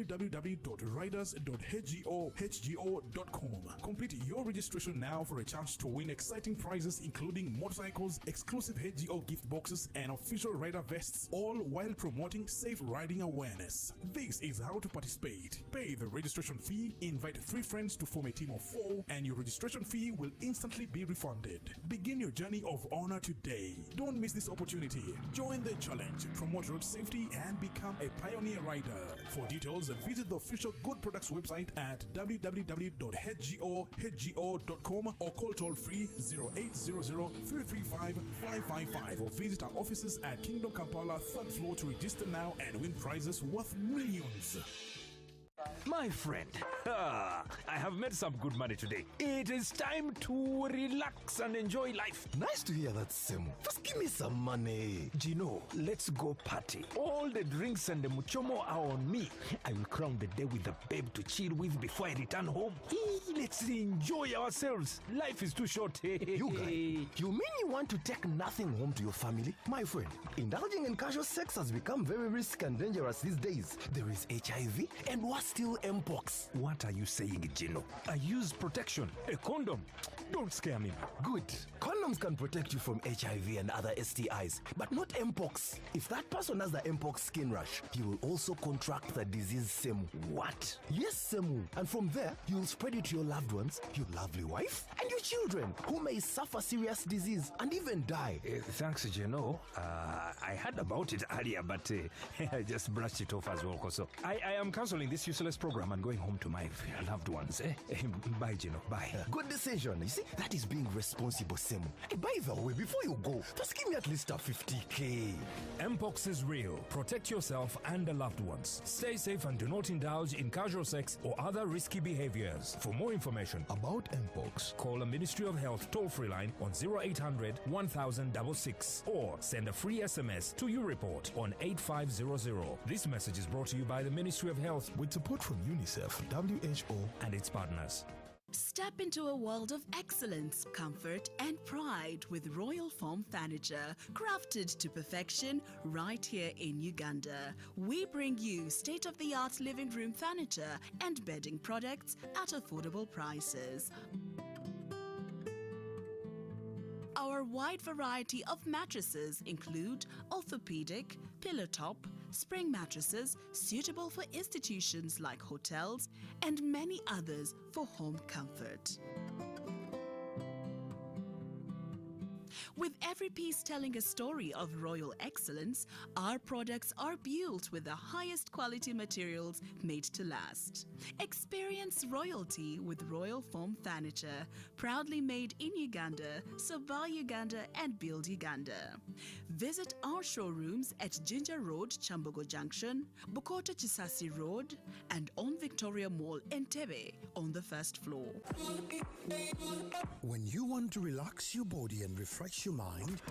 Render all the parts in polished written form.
www.riders.hgo.com. Complete your registration now for a chance to win exciting prizes including motorcycles, exclusive HGO gift boxes, and official rider vests, all while promoting safe riding awareness. This is how to participate. Pay the registration fee, invite 3 friends to form a team of 4, and your registration fee will instantly be refunded. Begin your journey of honor today. Don't miss this opportunity. Join the challenge, promote road safety, and become a pioneer rider. For details, visit the official Good Products website at www.hgo.com or call toll free 0800 335 555 or visit our offices at Kingdom Kampala 3rd floor to register now and win prizes worth millions. My friend, I have made some good money today. It is time to relax and enjoy life. Nice to hear that, Semu. Just give me some money. Gino, let's go party. All the drinks and the muchomo are on me. I will crown the day with a babe to chill with before I return home. Let's enjoy ourselves. Life is too short. You guy, you mean you want to take nothing home to your family? My friend, indulging in casual sex has become very risky and dangerous these days. There is HIV and what's still Mpox. What are you saying, Gino? I use protection, a condom. Don't scare me. Good. Condoms can protect you from HIV and other STIs, but not Mpox. If that person has the Mpox skin rash, he will also contract the disease Semu. What? Yes, Semu. And from there, you'll spread it to your loved ones, your lovely wife, and your children, who may suffer serious disease and even die. Thanks, Gino. I heard about it earlier, but I just brushed it off as well. So I am cancelling this useless program and going home to my loved ones. Bye, Gino. Bye. Good decision. You see, that is being responsible, Semu. Hey, by the way, before you go, just give me at least a 50K. Mpox is real. Protect yourself and the loved ones. Stay safe and do not indulge in casual sex or other risky behaviors. For more information About Mpox, call the Ministry of Health toll-free line on 0800 1066 or send a free SMS to your report on 8500. This message is brought to you by the Ministry of Health with support from UNICEF, WHO, and its partners. Step into a world of excellence, comfort, and pride with Royal Foam Furniture, crafted to perfection right here in Uganda. We bring you state-of-the-art living room furniture and bedding products at affordable prices. Our wide variety of mattresses include orthopedic, pillow top, spring mattresses suitable for institutions like hotels, and many others for home comfort. With every piece telling a story of royal excellence, our products are built with the highest quality materials made to last. Experience royalty with Royal Foam Furniture, proudly made in Uganda, so buy Uganda and build Uganda. Visit our showrooms at Ginger Road, Chambogo Junction, Bukoto Chisasi Road, and on Victoria Mall, Entebbe, on the 1st floor. When you want to relax your body and refresh your mind,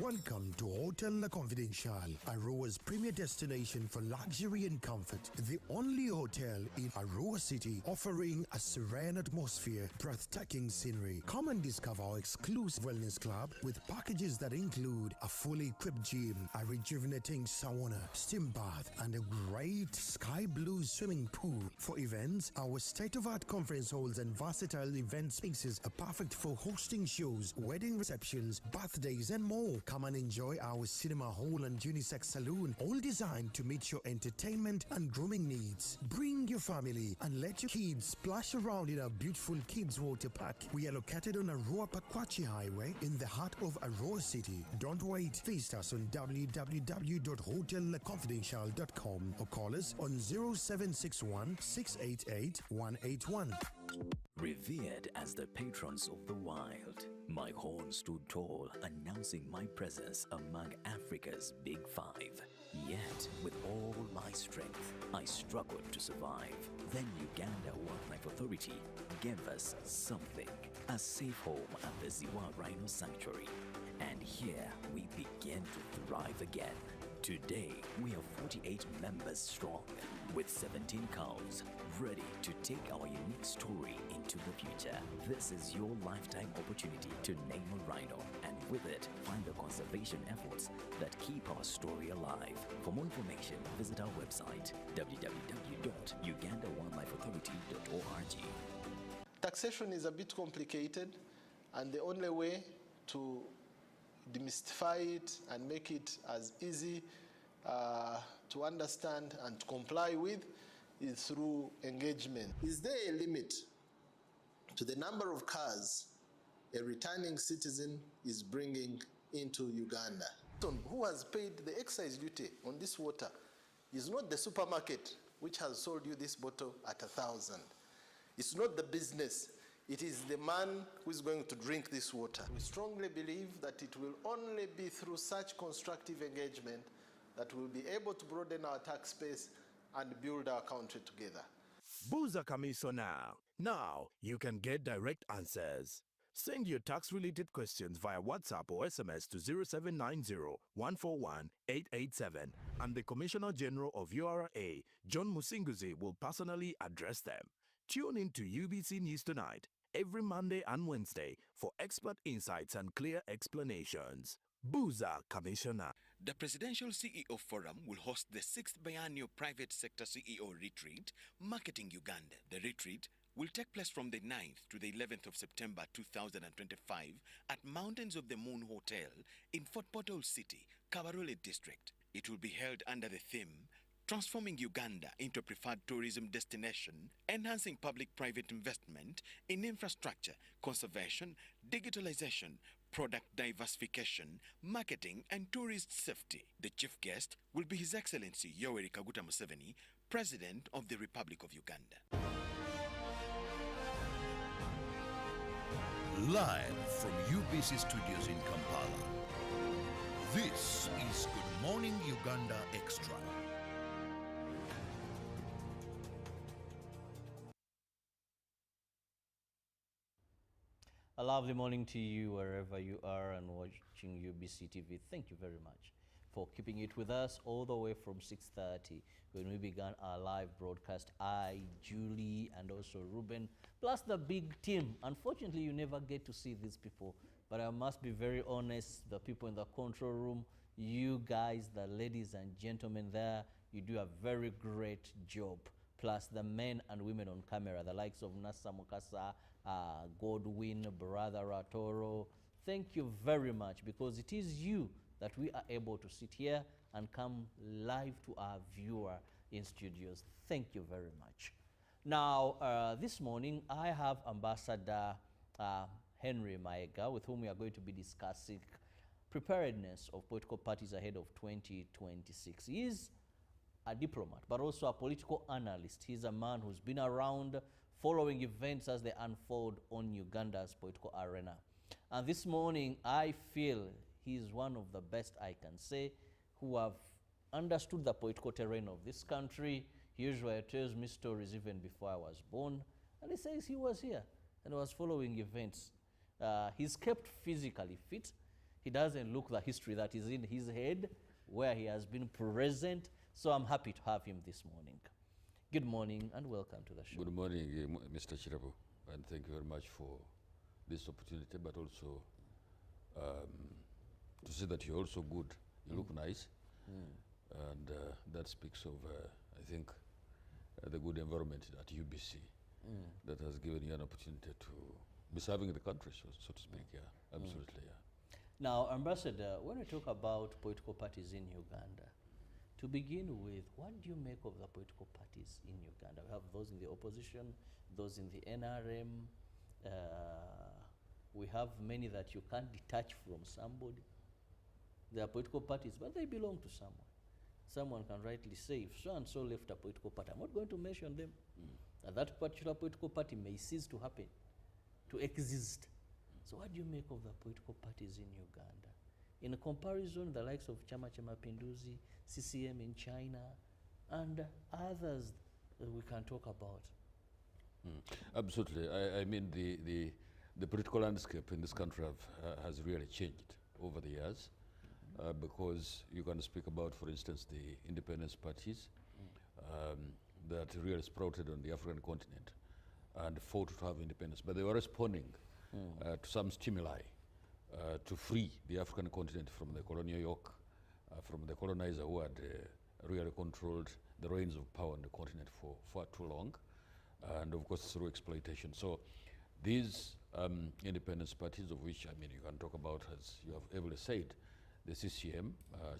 welcome to Hotel La Confidential, Aroa's premier destination for luxury and comfort. The only hotel in Aroa City offering a serene atmosphere, breathtaking scenery. Come and discover our exclusive wellness club with packages that include a fully equipped gym, a rejuvenating sauna, steam bath, and a great sky blue swimming pool. For events, our state-of-art conference halls and versatile event spaces are perfect for hosting shows, wedding receptions, birthdays, and more. Come and enjoy our cinema hall and unisex saloon, all designed to meet your entertainment and grooming needs. Bring your family and let your kids splash around in our beautiful kids water park. We are located on Aroa Pakwachi Highway in the heart of Aroa City. Don't wait. Visit us on www.hotelconfidential.com or call us on 0761 688 181. Revered as the patrons of the wild, my horn stood tall, announcing my presence among Africa's Big Five. Yet, with all my strength, I struggled to survive. Then Uganda Wildlife Authority gave us something, a safe home at the Ziwa Rhino Sanctuary. And here we begin to thrive again. Today, we are 48 members strong, with 17 cows, ready to take our unique story into the future. This is your lifetime opportunity to name a rhino and With it, find the conservation efforts that keep our story alive. For more information, visit our website www.ugandawildlifeauthority.org. Taxation is a bit complicated, and the only way to demystify it and make it as easy to understand and to comply with is through engagement. Is there a limit to the number of cars a returning citizen is bringing into Uganda? Who has paid the excise duty on this water is not the supermarket which has sold you this bottle at 1,000. It's not the business. It is the man who is going to drink this water. We strongly believe that it will only be through such constructive engagement that we'll be able to broaden our tax base and build our country together. Buza Kamiso now you can get direct answers. Send your tax-related questions via WhatsApp or SMS to 0790-141-887, and the Commissioner General of URA, John Musinguzi, will personally address them. Tune in to UBC News Tonight every Monday and Wednesday for expert insights and clear explanations. Buza Commissioner. The Presidential CEO Forum will host the 6th Biennial Private Sector CEO Retreat, Marketing Uganda. The retreat will take place from the 9th to the 11th of September 2025 at Mountains of the Moon Hotel in Fort Portal City, Kabarole District. It will be held under the theme Transforming Uganda into a Preferred Tourism Destination, Enhancing Public-Private Investment in Infrastructure, Conservation, Digitalization, Product Diversification, Marketing and Tourist Safety. The chief guest will be His Excellency Yoweri Kaguta Museveni, President of the Republic of Uganda. Live from UBC Studios in Kampala, this is Good Morning Uganda Extra. A lovely morning to you wherever you are and watching UBC TV. Thank you very much for keeping it with us all the way from 6:30 when we began our live broadcast. I, Julie, and also Ruben, plus the big team. Unfortunately, you never get to see these people, but I must be very honest, the people in the control room, you guys, the ladies and gentlemen there, you do a very great job. Plus the men and women on camera, the likes of Nasa Mukasa, Godwin, Brother Ratoro. Thank you very much, because it is you that we are able to sit here and come live to our viewer in studios. Thank you very much. Now, this morning, I have Ambassador Henry Maega, with whom we are going to be discussing preparedness of political parties ahead of 2026. He is a diplomat, but also a political analyst. He's a man who's been around following events as they unfold on Uganda's political arena. And this morning, I feel he's one of the best, I can say, who have understood the political terrain of this country. He usually tells me stories even before I was born. And he says he was here and was following events. He's kept physically fit. He doesn't look the history that is in his head, where he has been present. So I'm happy to have him this morning. Good morning and welcome to the show. Good morning, Mr. Chirabu, and thank you very much for this opportunity, but also to say that you're also good. You look nice, and that speaks of, I think, the good environment at UBC that has given you an opportunity to be serving the country, so to speak. Yeah, absolutely. Yeah. Now, Ambassador, when we talk about political parties in Uganda, to begin with, what do you make of the political parties in Uganda? We have those in the opposition, those in the NRM. We have many that you can't detach from somebody. They are political parties, but they belong to someone. Someone can rightly say, if so-and-so left a political party, I'm not going to mention them. And that particular political party may cease to happen, to exist. So what do you make of the political parties in Uganda? In comparison, the likes of Chama Cha Mapinduzi, CCM in China, and others that we can talk about. Absolutely. I mean, the political landscape in this country has really changed over the years, because you can speak about, for instance, the independence parties that really sprouted on the African continent and fought to have independence, but they were responding to some stimuli to free the African continent from the colonial yoke, from the colonizer who had really controlled the reins of power on the continent for far too long, and of course through exploitation. So these independence parties, of which, I mean, you can talk about, as you have ever said, the CCM,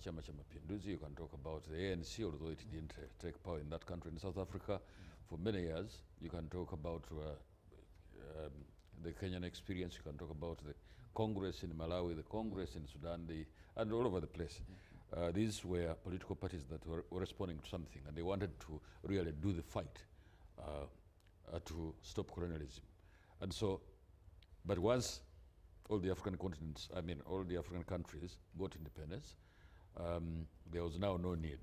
Chama cha Mapinduzi, you can talk about the ANC, although it didn't take power in that country in South Africa for many years. You can talk about the Kenyan experience, you can talk about the Congress in Malawi, the Congress in Sudan, and all over the place. These were political parties that were responding to something, and they wanted to really do the fight to stop colonialism. And so, but once all the African continents, I mean, all the African countries got independence, there was now no need.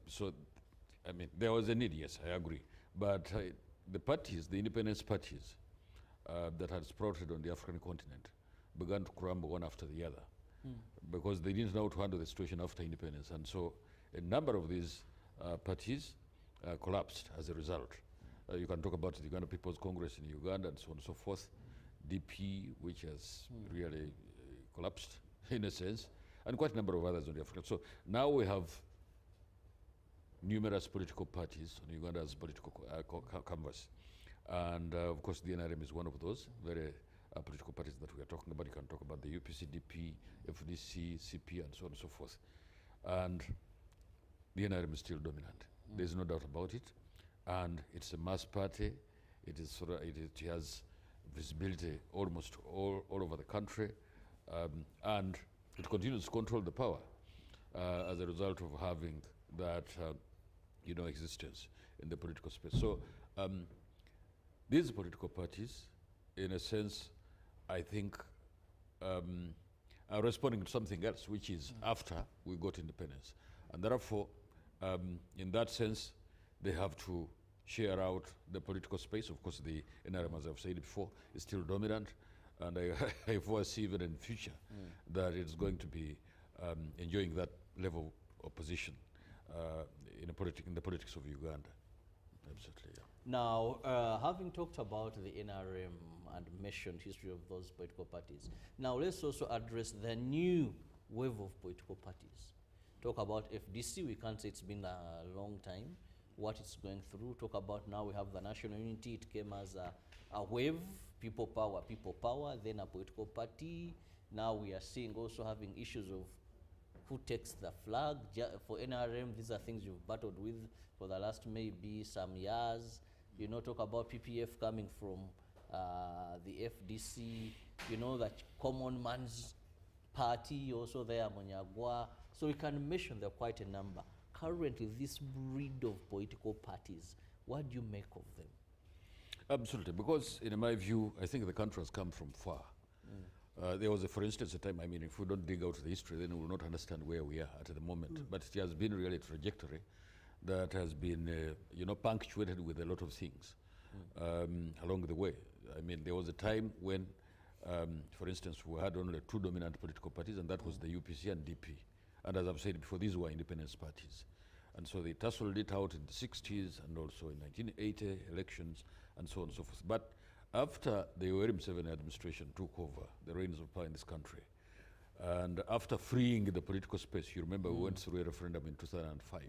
So, I mean, there was a need, yes, I agree. But the parties, the independence parties that had sprouted on the African continent began to crumble one after the other because they didn't know how to handle the situation after independence. And so a number of these parties collapsed as a result. You can talk about the Uganda People's Congress in Uganda and so on and so forth, DP, which has really collapsed in a sense, and quite a number of others on the African. So now we have numerous political parties on Uganda's political canvas. And of course, the NRM is one of those very political parties that we are talking about. You can talk about the UPCDP, FDC, CP, and so on and so forth. And the NRM is still dominant. There's no doubt about it. And it's a mass party. It has visibility almost all over the country. And it continues to control the power as a result of having that existence in the political space. So these political parties, in a sense, I think are responding to something else, which is after we got independence. And therefore, in that sense, they have to share out the political space. Of course, the NRM, as I've said before, is still dominant. And I foresee even in future that it's going to be enjoying that level of position in the politics of Uganda. Absolutely, yeah. Now, having talked about the NRM and mentioned history of those political parties, now let's also address the new wave of political parties. Talk about FDC, we can't say it's been a long time, what it's going through. Talk about now we have the National Unity, it came as a wave, people power, then a political party. Now we are seeing also having issues of who takes the flag. For NRM, these are things you've battled with for the last maybe some years. Talk about PPF coming from the FDC, that common man's party also there, Monyagwa. So we can mention there are quite a number. Currently, this breed of political parties, what do you make of them? Absolutely, because in my view, I think the country has come from far. There was, for instance, a time, I mean, if we don't dig out the history, then we will not understand where we are at the moment. But it has been really a trajectory that has been, punctuated with a lot of things along the way. I mean, there was a time when, for instance, we had only two dominant political parties, and that was the UPC and DP. And as I've said before, these were independence parties. And so they tussled it out in the 60s and also in 1980 elections and so on and so forth. But after the Yoweri Museveni administration took over the reins of power in this country, and after freeing the political space, you remember we went through a referendum in 2005,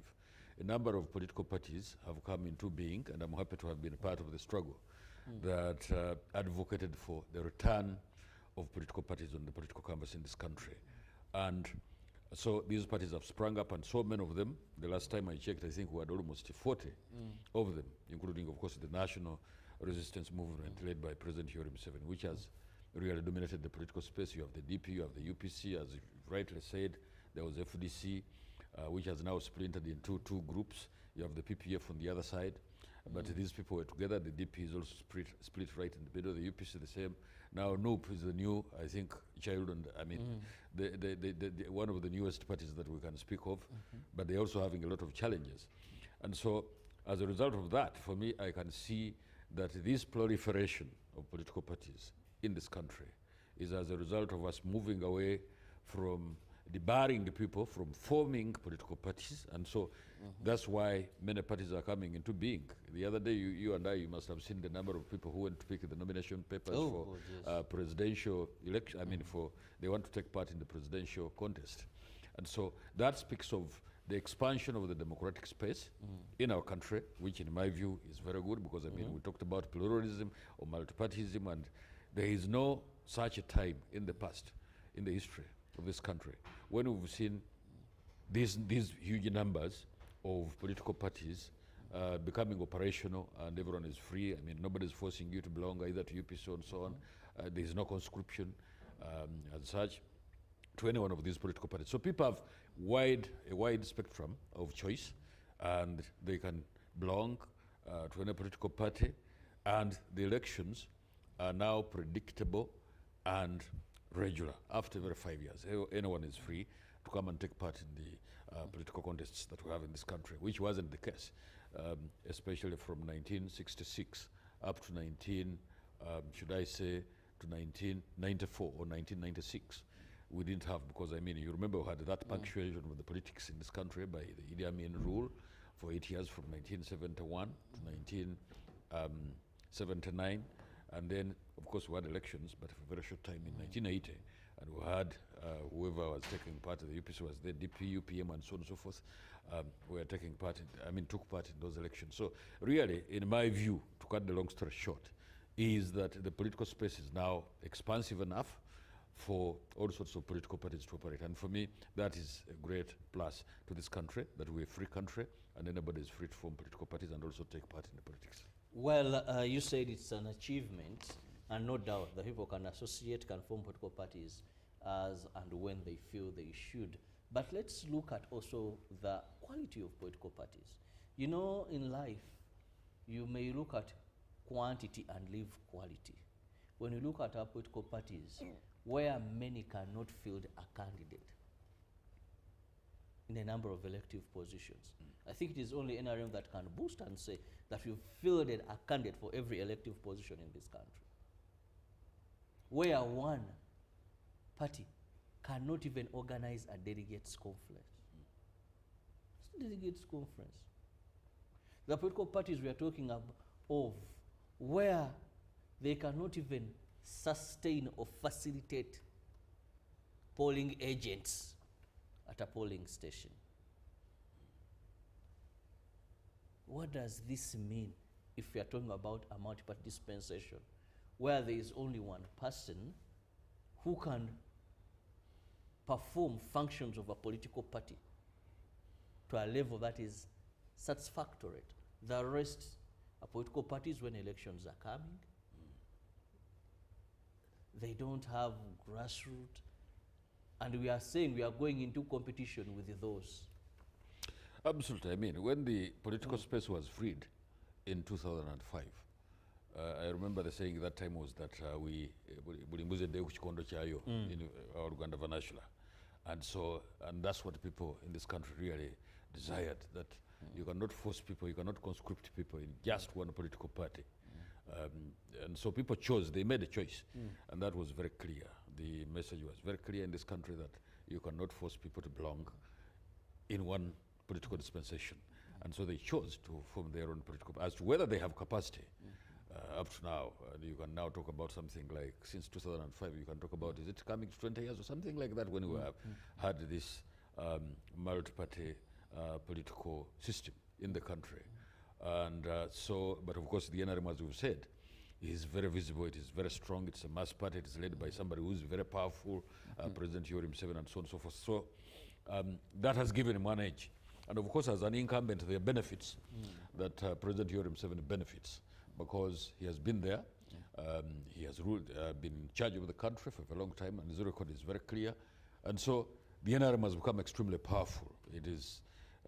a number of political parties have come into being, and I'm happy to have been a part of the struggle that advocated for the return of political parties on the political canvas in this country. And so these parties have sprung up, and so many of them, the last time I checked, I think we had almost 40 of them, including, of course, the National Resistance Movement led by President Yoweri Museveni, which has really dominated the political space. You have the DP, you have the UPC, as you rightly said. There was FDC, which has now splintered into two groups. You have the PPF on the other side. But these people were together. The DP is also split right in the middle. The UPC the same. Now NUP is the new, I think, child, and I mean, the one of the newest parties that we can speak of. But they're also having a lot of challenges. And so, as a result of that, for me, I can see that this proliferation of political parties in this country is as a result of us moving away from debarring the people from forming political parties. And so that's why many parties are coming into being. The other day, you and I, you must have seen the number of people who went to pick the nomination papers for presidential election. I mean, they want to take part in the presidential contest. And so that speaks of the expansion of the democratic space in our country, which in my view is very good, because I mean, we talked about pluralism or multipartyism, and there is no such a time in the past, in the history of this country, when we've seen these huge numbers of political parties becoming operational and everyone is free. I mean, nobody's forcing you to belong either to UPC and so on. There is no conscription as such to any one of these political parties. So people have a wide spectrum of choice, and they can belong to any political party, and the elections are now predictable and regular. After every 5 years, anyone is free to come and take part in the political contests that we have in this country, which wasn't the case, especially from 1966 up to should I say, to 1994 or 1996. We didn't have, because I mean, you remember we had that punctuation of the politics in this country by the Idi Amin rule for 8 years, from 1971 to 1979. And then, of course, we had elections, but for a very short time in 1980. And we had whoever was taking part of the UPC was the DP, UPM, and so on and so forth. We were taking part took part in those elections. So really, in my view, to cut the long story short, is that the political space is now expansive enough for all sorts of political parties to operate. And for me, that is a great plus to this country, that we're a free country, and anybody is free to form political parties and also take part in the politics. Well, you said it's an achievement, and no doubt the people can associate, can form political parties as and when they feel they should. But let's look at also the quality of political parties. You know, in life, you may look at quantity and leave quality. When you look at our political parties, where many cannot field a candidate in a number of elective positions, I think it is only NRM that can boast and say that we've fielded a candidate for every elective position in this country. Where one party cannot even organize a delegates conference. It's a delegates conference. The political parties we are talking of, where they cannot even sustain or facilitate polling agents at a polling station. What does this mean if we are talking about a multi-party dispensation, where there is only one person who can perform functions of a political party to a level that is satisfactory? The rest are political parties when elections are coming. They don't have grassroots, and we are saying we are going into competition with those. Absolutely. I mean, when the political space was freed in 2005, I remember the saying at that time was that we bulimbuze de kuchikondo chayo in our Uganda Vanashula. And that's what people in this country really desired, that you cannot force people, you cannot conscript people in just one political party. And so people chose, they made a choice, and that was very clear. The message was very clear in this country that you cannot force people to belong in one political dispensation. And so they chose to form their own political, as to whether they have capacity up to now. You can now talk about something like, since 2005, you can talk about, is it coming to 20 years or something like that, when we have had this multi-party political system in the country. And but of course the NRM, as we've said, is very visible, it is very strong, it's a mass party, it is led by somebody who's very powerful, President Yoweri Museveni, and so on and so forth. So that has given him one edge. And of course, as an incumbent, there are benefits that President Yoweri Museveni benefits, because he has been there, he has ruled, been in charge of the country for a long time, and his record is very clear. And so the NRM has become extremely powerful. It is,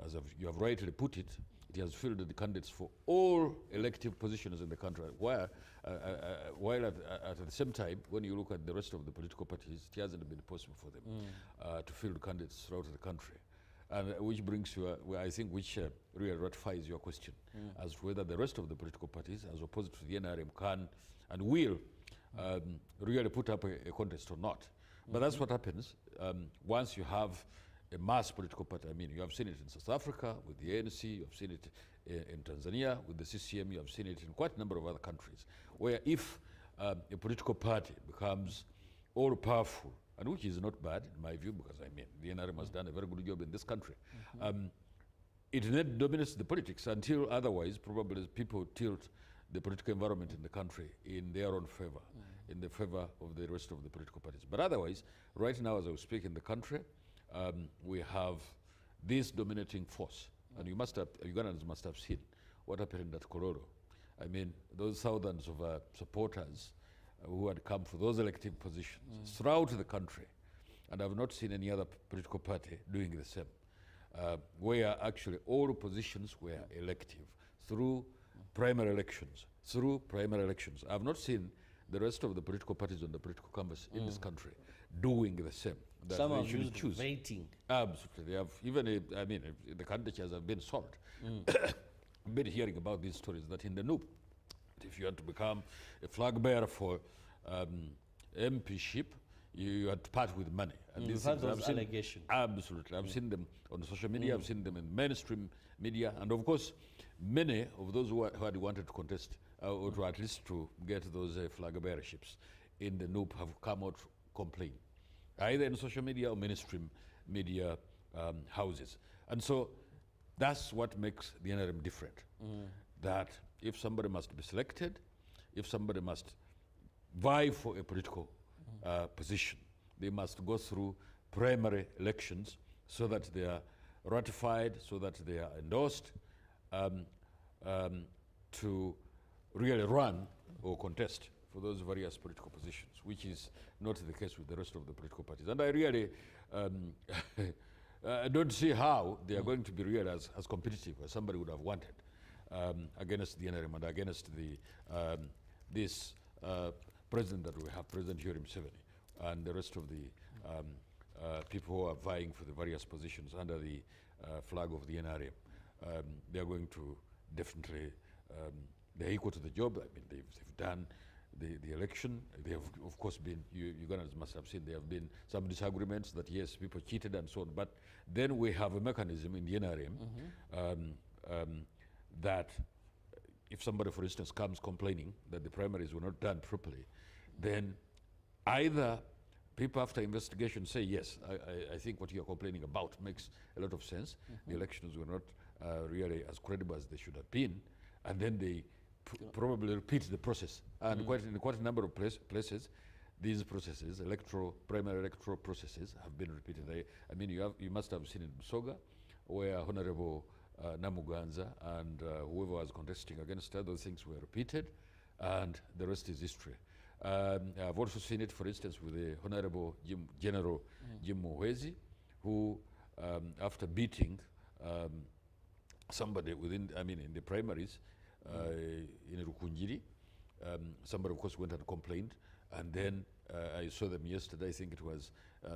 as you have rightly put it, it has fielded the candidates for all elective positions in the country, while at the same time, when you look at the rest of the political parties, it hasn't been possible for them to field candidates throughout the country. And which brings you, I think, which really ratifies your question as to whether the rest of the political parties, as opposed to the NRM, can and will really put up a contest or not. But that's what happens once you have a mass political party. I mean, you have seen it in South Africa with the ANC, you have seen it in Tanzania with the CCM, you have seen it in quite a number of other countries, where if a political party becomes all-powerful, and which is not bad in my view, because I mean, the NRM has done a very good job in this country, it then dominates the politics until otherwise, probably people tilt the political environment in the country in their own favor, in the favor of the rest of the political parties. But otherwise, right now as I speak in the country, we have this dominating force. And you must have, Ugandans must have seen what happened at Kororo. I mean, those thousands of supporters who had come for those elective positions throughout the country, and I've not seen any other political party doing the same, where actually all positions were elective through primary elections. I've not seen the rest of the political parties on the political canvas in this country doing the same. That Some they have should used choose. voting. Absolutely. They have even, I mean, the candidatures have been sold. I've been hearing about these stories that in the NUP, if you had to become a flag bearer for MPship, you had to part with money. And You've had those allegations. Absolutely. I've seen them on social media, I've seen them in mainstream media, and of course, many of those who had wanted to contest, or to at least to get those flag bearerships in the NUP have come out complaining, either in social media or mainstream media houses. And so that's what makes the NRM different. That if somebody must be selected, if somebody must vie for a political position, they must go through primary elections so that they are ratified, so that they are endorsed to really run or contest for those various political positions, which is not the case with the rest of the political parties. And I really I don't see how they are going to be really as competitive as somebody would have wanted against the NRM and against the this president that we have, President Yoweri Museveni, and the rest of the people who are vying for the various positions under the flag of the NRM. They are going to definitely, they're equal to the job. I mean, they've done the election. They have, of course, been, Ugandans must have seen, there have been some disagreements that, yes, people cheated and so on. But then we have a mechanism in the NRM that if somebody, for instance, comes complaining that the primaries were not done properly, then either people after investigation say, yes, I think what you're complaining about makes a lot of sense. The elections were not really as credible as they should have been. And then they probably repeat the process. And in quite a number of places, these processes, primary electoral processes, have been repeated. I mean, you must have seen in Busoga, where Honorable Namuganza and whoever was contesting against her, those things were repeated, and the rest is history. I've also seen it, for instance, with the Honorable General Jim Muhwezi, who, after beating somebody in the primaries in Rukunjiri, somebody, of course, went and complained, and then I saw them yesterday, I think it was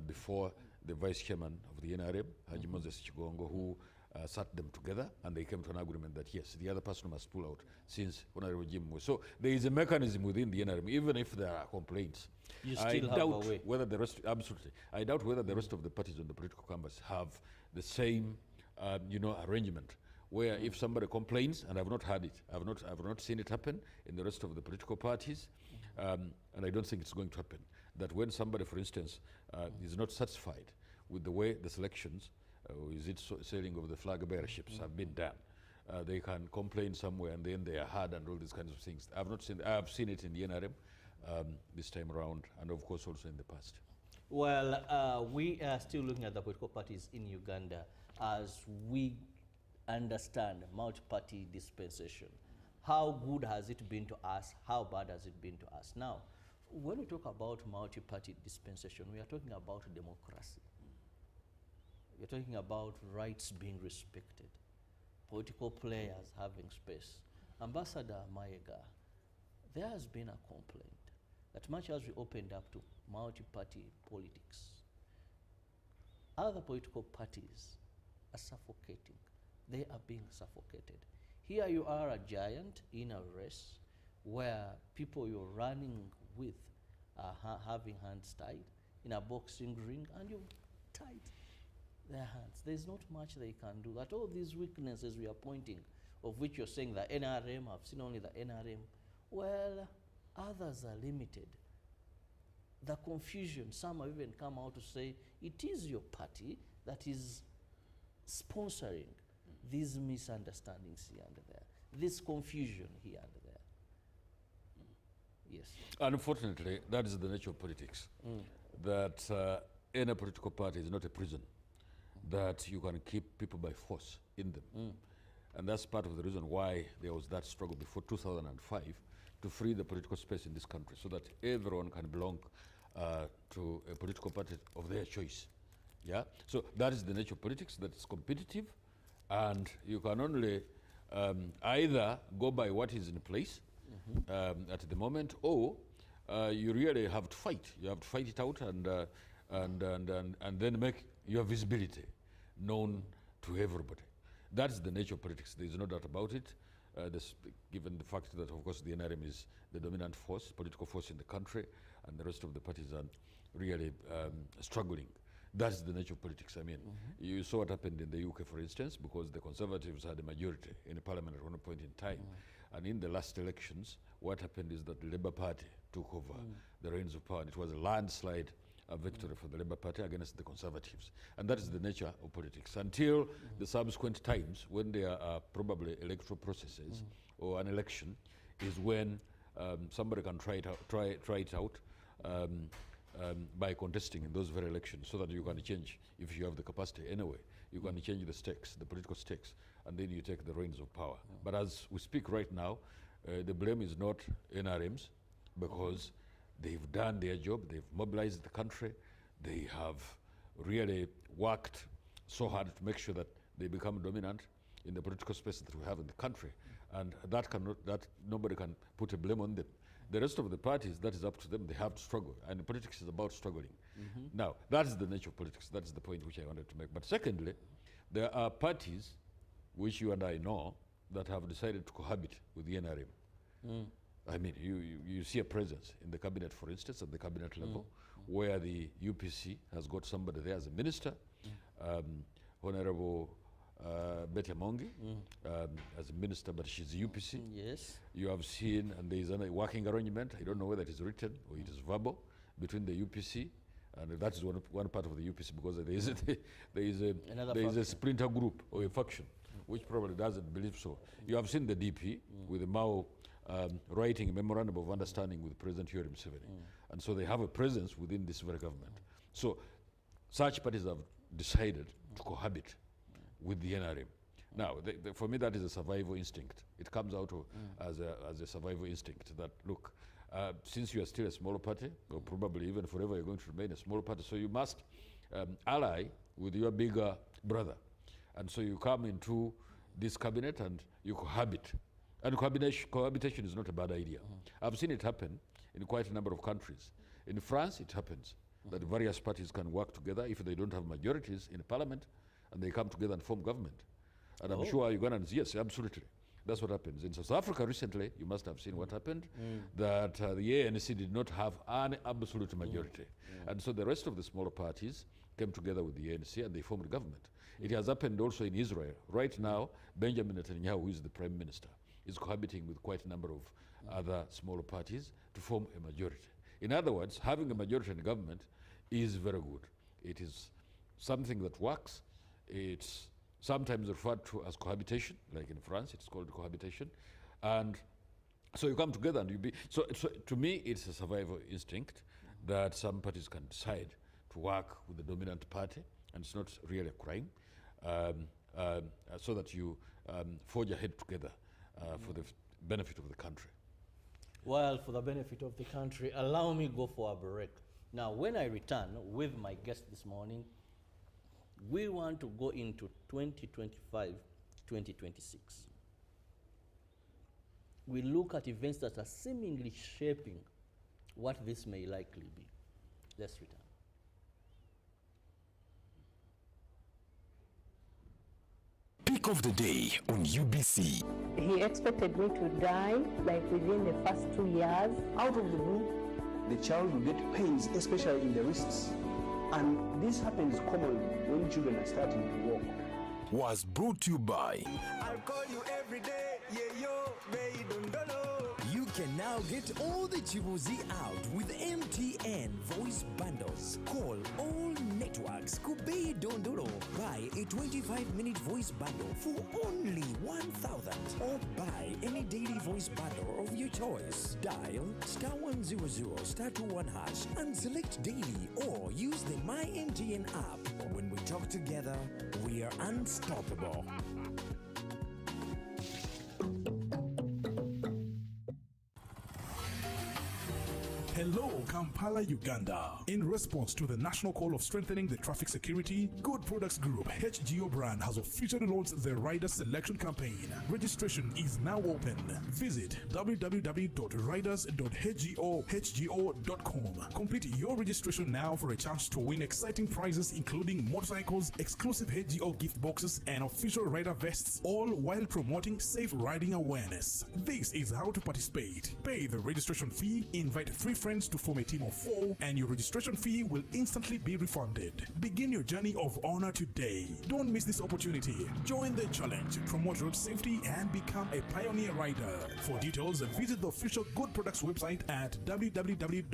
before the vice chairman of the NRM, Haji Moses Chigongo, who sat them together, and they came to an agreement that, yes, the other person must pull out since Honorable Jim was. So there is a mechanism within the NRM, even if there are complaints. You still have a way. Whether the rest, absolutely, I doubt whether the rest of the parties on the political canvas have the same, arrangement, where if somebody complains, and I've not had it, I've not seen it happen in the rest of the political parties, and I don't think it's going to happen, that when somebody, for instance, is not satisfied with the way the selections, is it selling of the flag bearerships have been done, they can complain somewhere and then they are hard and all these kinds of things. I've seen it in the NRM this time around, and of course also in the past. Well, we are still looking at the political parties in Uganda as we understand multi-party dispensation. How good has it been to us? How bad has it been to us? Now, when we talk about multi-party dispensation, we are talking about democracy. We're talking about rights being respected, political players having space. Ambassador Maega, there has been a complaint that much as we opened up to multi-party politics, other political parties are suffocating. They are being suffocated. Here you are, a giant in a race where people you're running with are having hands tied. in a boxing ring and you've tied their hands. There's not much they can do. That all these weaknesses we are pointing, of which you're saying the NRM, I've seen only the NRM, well, others are limited. The confusion, some have even come out to say it is your party that is sponsoring these misunderstandings here and there, this confusion here and there. Yes. Unfortunately, that is the nature of politics. That any political party is not a prison, that you can keep people by force in them. And that's part of the reason why there was that struggle before 2005 to free the political space in this country so that everyone can belong to a political party of their choice. Yeah? So that is the nature of politics, that it's competitive, and you can only either go by what is in place at the moment, or you really have to fight. You have to fight it out and then make your visibility known to everybody. That's the nature of politics. There's no doubt about it. Given the fact that, of course, the NRM is the dominant force, political force in the country, and the rest of the parties are really struggling. That's the nature of politics. I mean, you saw what happened in the UK, for instance, because the Conservatives had a majority in the parliament at one point in time. And in the last elections, what happened is that the Labour Party took over the reins of power. And it was a landslide victory for the Labour Party against the Conservatives. And that is the nature of politics. Until the subsequent times, when there are probably electoral processes or an election, is when somebody can try it out by contesting in those very elections, so that you can change, if you have the capacity anyway, you can change the stakes, the political stakes, and then you take the reins of power. But as we speak right now, the blame is not NRMs, because they've done their job, they've mobilized the country, they have really worked so hard to make sure that they become dominant in the political space that we have in the country, and that nobody can put a blame on them. The rest of the parties, that is up to them. They have to struggle, and politics is about struggling. Now, that is the nature of politics. That is the point which I wanted to make. But secondly, there are parties, which you and I know, that have decided to cohabit with the NRM. I mean, you see a presence in the cabinet, for instance, at the cabinet level, where the UPC has got somebody there as a minister, Honorable Betty Mongi as a minister, but she's UPC. Yes. You have seen, and there is a working arrangement, I don't know whether it is written or it is verbal, between the UPC, and that is one part of the UPC, because there is a splinter group or a faction which probably doesn't believe so. You have seen the DP with the Mao writing a memorandum of understanding with President Yoweri Museveni, and so they have a presence within this very government. So such parties have decided to cohabit with the NRM. Now, for me, that is a survival instinct. It comes out as a survival instinct that, look, since you are still a small party, or probably even forever you're going to remain a small party, so you must ally with your bigger brother. And so you come into this cabinet and you cohabit. And cohabitation is not a bad idea. I've seen it happen in quite a number of countries. In France, it happens that various parties can work together if they don't have majorities in parliament, and they come together and form government. And I'm sure Ugandans, yes, absolutely. That's what happens. In South Africa recently, you must have seen what happened, that the ANC did not have an absolute majority. And so the rest of the smaller parties came together with the ANC and they formed a government. It has happened also in Israel. Right now, Benjamin Netanyahu, who is the prime minister, is cohabiting with quite a number of other smaller parties to form a majority. In other words, having a majority in government is very good. It is something that works. It's sometimes referred to as cohabitation, like in France, it's called cohabitation. And so you come together and you be, so to me, it's a survival instinct that some parties can decide to work with the dominant party, and it's not really a crime, so that you forge ahead together for the benefit of the country. Well, for the benefit of the country, allow me go for a break. Now, when I return with my guest this morning, we want to go into 2025, 2026. We look at events that are seemingly shaping what this may likely be. Let's return. Peak of the day on UBC. He expected me to die like within the first 2 years. Out of the blue, the child will get pains, especially in the wrists. And this happens commonly when children are starting to walk. Was brought to you by I'll call you every day, yeah, yo, baby, don't know. You can now get all the Chibuzi out with MTN voice bundles. Call all networks. Kubei Dondoro. Buy a 25-minute voice bundle for only 1,000. Or buy any daily voice bundle of your choice. Dial *100 *21# and select daily, or use the My MTN app. When we talk together, we are unstoppable. Hello, Kampala, Uganda. In response to the national call of strengthening the traffic security, Good Products Group HGO brand has officially launched the Rider Selection Campaign. Registration is now open. Visit www.riders.hgo.com. Complete your registration now for a chance to win exciting prizes including motorcycles, exclusive HGO gift boxes, and official rider vests, all while promoting safe riding awareness. This is how to participate. Pay the registration fee, invite 3 friends to form a team of 4, and your registration fee will instantly be refunded. Begin your journey of honor today. Don't miss this opportunity. Join the challenge, promote road safety, and become a pioneer rider. For details, visit the official Good Products website at www.hgo.com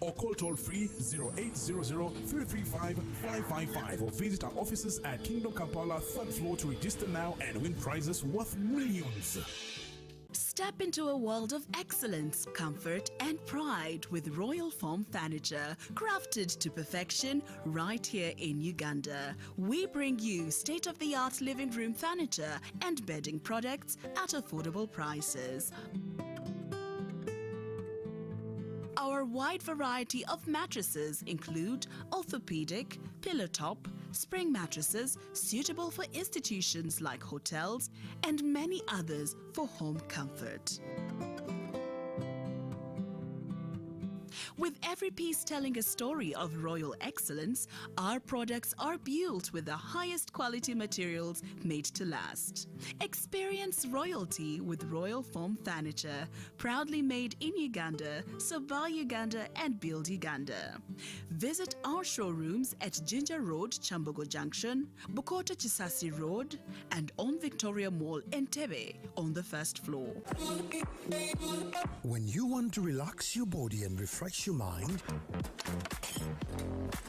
or call toll free 0800-335-555 or visit our offices at Kingdom Kampala 3rd floor to register now and win prizes worth millions. Step into a world of excellence, comfort, and pride with Royal Foam Furniture, crafted to perfection right here in Uganda. We bring you state-of-the-art living room furniture and bedding products at affordable prices. Our wide variety of mattresses include orthopedic, pillow top, spring mattresses suitable for institutions like hotels, and many others for home comfort. With every piece telling a story of royal excellence, our products are built with the highest quality materials made to last. Experience royalty with Royal Foam Furniture, proudly made in Uganda, so buy Uganda and build Uganda. Visit our showrooms at Ginger Road, Chambogo Junction, Bukota Chisasi Road, and on Victoria Mall, Entebbe, on the 1st floor. When you want to relax your body and refresh your mind,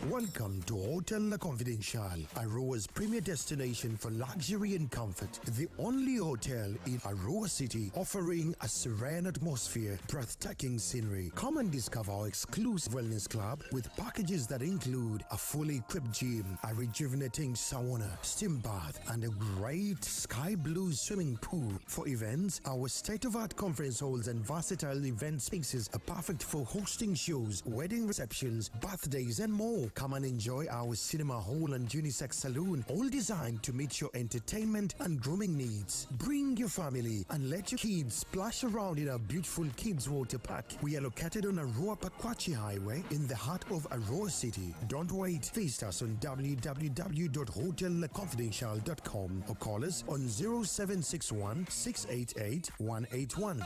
welcome to Hotel La Confidential, Aroa's premier destination for luxury and comfort. The only hotel in Aroa City offering a serene atmosphere, breathtaking scenery. Come and discover our exclusive wellness club with packages that include a fully equipped gym, a rejuvenating sauna, steam bath, and a great sky blue swimming pool. For events, our state-of-art conference halls and versatile event spaces are perfect for hosting shows, wedding receptions, birthdays, and more. Come and enjoy our cinema hall and unisex saloon, all designed to meet your entertainment and grooming needs. Bring your family and let your kids splash around in our beautiful kids water park. We are located on Aroa Pakwachi Highway in the heart of Aroa City. Don't wait. Visit us on www.hotelconfidential.com or call us on 0761 688 181.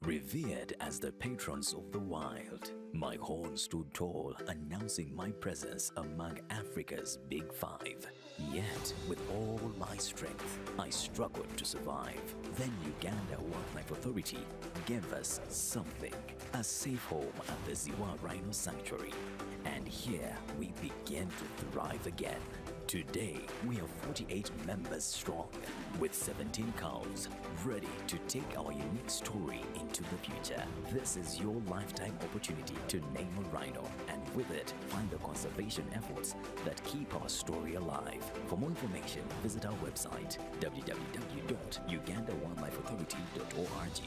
Revered as the patrons of the wild, my horn stood tall, announcing my presence among Africa's Big Five. Yet, with all my strength, I struggled to survive. Then Uganda Wildlife Authority gave us something, a safe home at the Ziwa Rhino Sanctuary. And here we began to thrive again. Today, we are 48 members strong, with 17 cows, ready to take our unique story into the future. This is your lifetime opportunity to name a rhino, and with it, find the conservation efforts that keep our story alive. For more information, visit our website, www.ugandawildlifeauthority.org.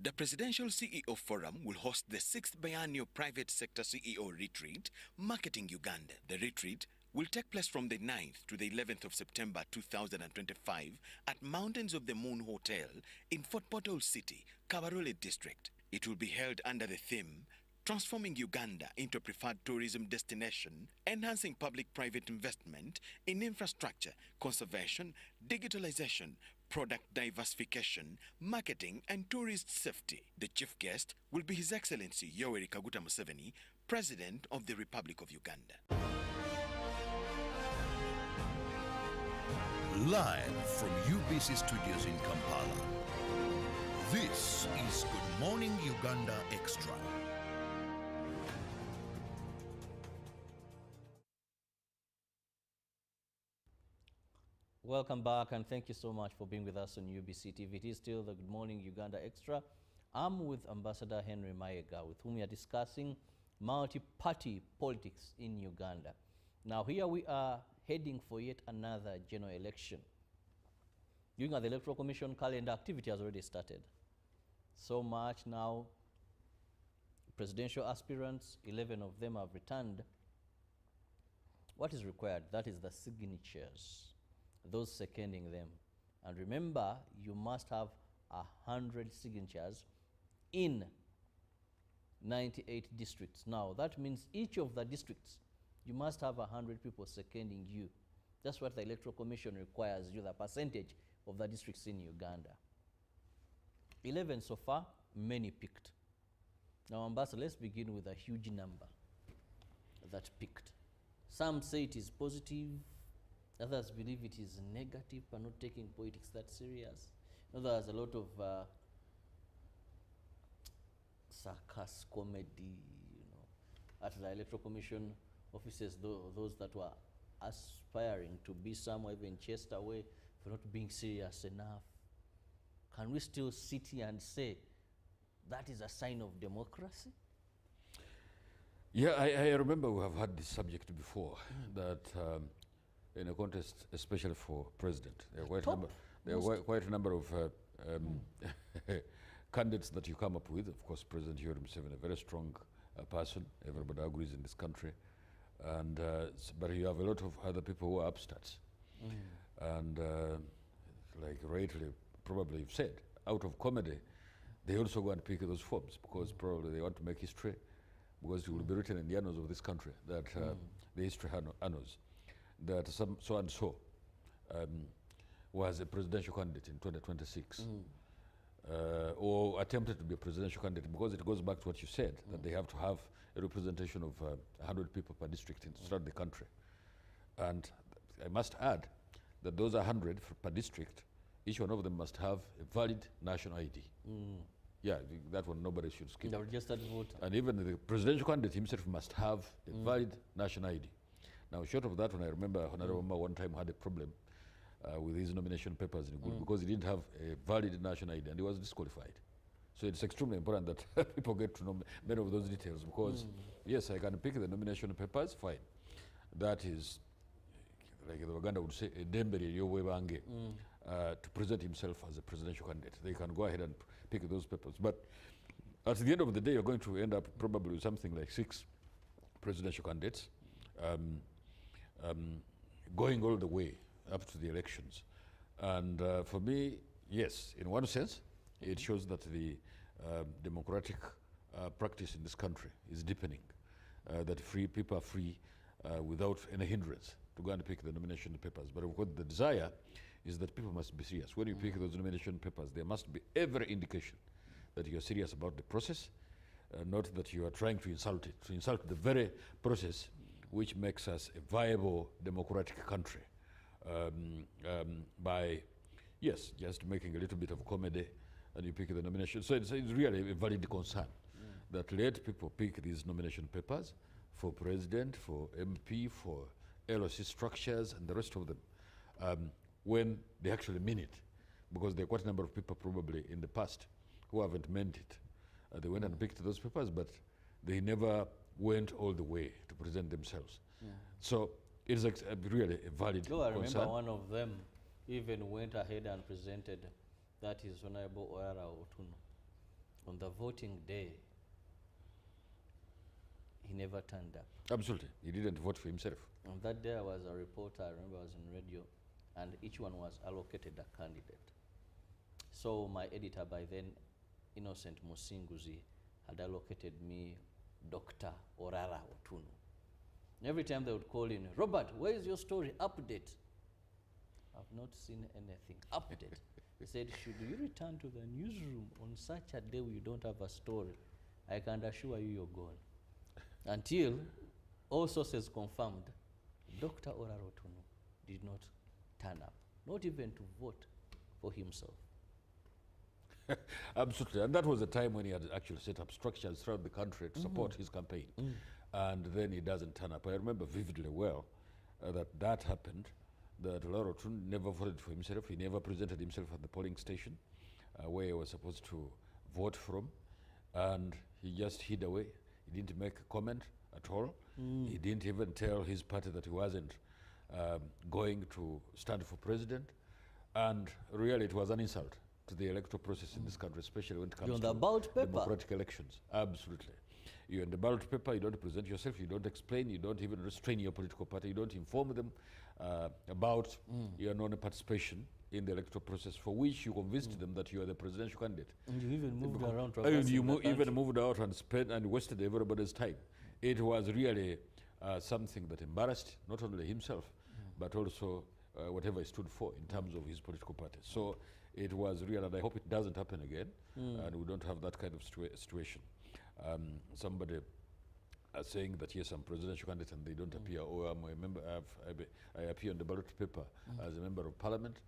The Presidential CEO Forum will host the 6th Biennial Private Sector CEO Retreat, Marketing Uganda. The retreat will take place from the 9th to the 11th of September 2025 at Mountains of the Moon Hotel in Fort Portal City, Kabarole District. It will be held under the theme, transforming Uganda into a preferred tourism destination, enhancing public-private investment in infrastructure, conservation, digitalization, product diversification, marketing, and tourist safety. The chief guest will be His Excellency Yoweri Kaguta Museveni, President of the Republic of Uganda. Live from UBC Studios in Kampala, this is Good Morning Uganda Extra. Welcome back, and thank you so much for being with us on UBC TV. It is still the Good Morning Uganda Extra. I'm with Ambassador Henry Mayiga, with whom we are discussing multi-party politics in Uganda. Now, here we are heading for yet another general election. Looking at the Electoral Commission calendar, activity has already started. So much now, presidential aspirants, 11 of them have returned. What is required? That is the signatures, those seconding them. And remember, you must have 100 signatures in 98 districts. Now, that means each of the districts, you must have 100 people seconding you. That's what the Electoral Commission requires you, the percentage of the districts in Uganda. 11 so far, many picked. Now, Ambassador, let's begin with a huge number that picked. Some say it is positive, others believe it is negative, but not taking politics that serious. You know, there's a lot of circus comedy, you know, at the Electoral Commission offices, those that were aspiring to be somewhere even chased away for not being serious enough. Can we still sit here and say that is a sign of democracy? Yeah, I remember we have had this subject before, that in a contest, especially for president, there are quite a number of candidates that you come up with. Of course, President Yoweri Museveni, a very strong person, everybody agrees in this country. And, but you have a lot of other people who are upstarts. And like rightly, probably you've said, out of comedy, they also go and pick those forms because probably they want to make history, because it will be written in the annals of this country, that the history annals, that so and so was a presidential candidate in 2026, or attempted to be a presidential candidate, because it goes back to what you said, that they have to have a representation of 100 people per district throughout the country. And I must add that those 100 per district, each one of them must have a valid national ID. Yeah, that one nobody should skip. The registered voter. And even the presidential candidate himself must have a valid national ID. Now, short of that one, I remember Honorable one time had a problem with his nomination papers in Good because he didn't have a valid national ID and he was disqualified. So it's extremely important that people get to know many of those details because, yes, I can pick the nomination papers, fine. That is, like the Uganda would say, a dembele yowebange, to present himself as a presidential candidate. They can go ahead and pick those papers. But at the end of the day, you're going to end up probably with something like 6 presidential candidates going all the way up to the elections. And for me, yes, in one sense, it shows that the democratic practice in this country is deepening, that people are free without any hindrance to go and pick the nomination papers. But of course, the desire is that people must be serious. When you pick those nomination papers, there must be every indication that you're serious about the process, not that you are trying to insult it, to insult the very process which makes us a viable democratic country by, yes, just making a little bit of comedy and you pick the nomination. So it's really a valid concern that let people pick these nomination papers for president, for MP, for LOC structures and the rest of them when they actually mean it. Because there are quite a number of people probably in the past who haven't meant it. They went and picked those papers, but they never went all the way to present themselves. So it's really a valid concern. I remember one of them even went ahead and presented, that is Honorable Oyara Otuno. On the voting day, he never turned up. Absolutely. He didn't vote for himself. On that day, I was a reporter, I remember I was in radio, and each one was allocated a candidate. So my editor by then, Innocent Musinguzi, had allocated me Dr. Orara Otunu. Every time they would call in, Robert, where is your story? Update. I've not seen anything. Update. He said, should you return to the newsroom on such a day you don't have a story, I can assure you you're gone. Until all sources confirmed, Dr. Orara Otunu did not turn up, not even to vote for himself. Absolutely, and that was a time when he had actually set up structures throughout the country to support his campaign. And then he doesn't turn up. I remember vividly well that happened, that Orara Otunu never voted for himself. He never presented himself at the polling station where he was supposed to vote from, and he just hid away. He didn't make a comment at all. He didn't even tell his party that he wasn't going to stand for president, and really it was an insult to the electoral process in this country, especially when it comes to democratic elections. Absolutely. You're in the ballot paper, you don't present yourself, you don't explain, you don't even restrain your political party, you don't inform them about your non-participation in the electoral process, for which you convinced them that you are the presidential candidate. And you even moved around. And you even moved out and spent and wasted everybody's time. It was really something that embarrassed not only himself, but also whatever he stood for in terms of his political party. So it was real, and I hope it doesn't happen again, and we don't have that kind of situation. Somebody saying that yes, I'm presidential candidate and they don't appear, or I'm a member, I appear on the ballot paper as a member of parliament,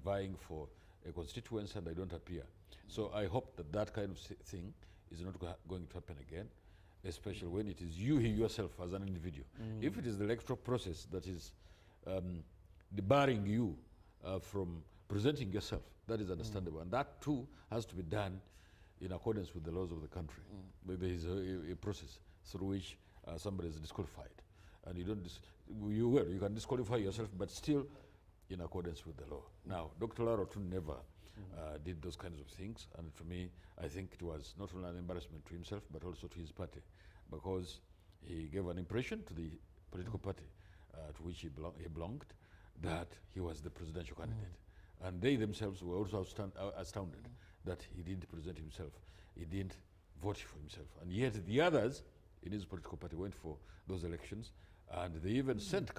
vying for a constituency, and I don't appear. So I hope that that kind of thing is not going to happen again, especially when it is you yourself as an individual. If it is the electoral process that is debarring you from presenting yourself, that is understandable, and that too has to be done in accordance with the laws of the country. There is a process through which somebody is disqualified, and you don't. You can disqualify yourself, but still in accordance with the law. Now, Dr. Orara Otunu never did those kinds of things, and for me, I think it was not only an embarrassment to himself, but also to his party, because he gave an impression to the political party to which he belonged, that he was the presidential candidate. And they themselves were also astounded that he didn't present himself, he didn't vote for himself. And yet the others in his political party went for those elections, and they even sent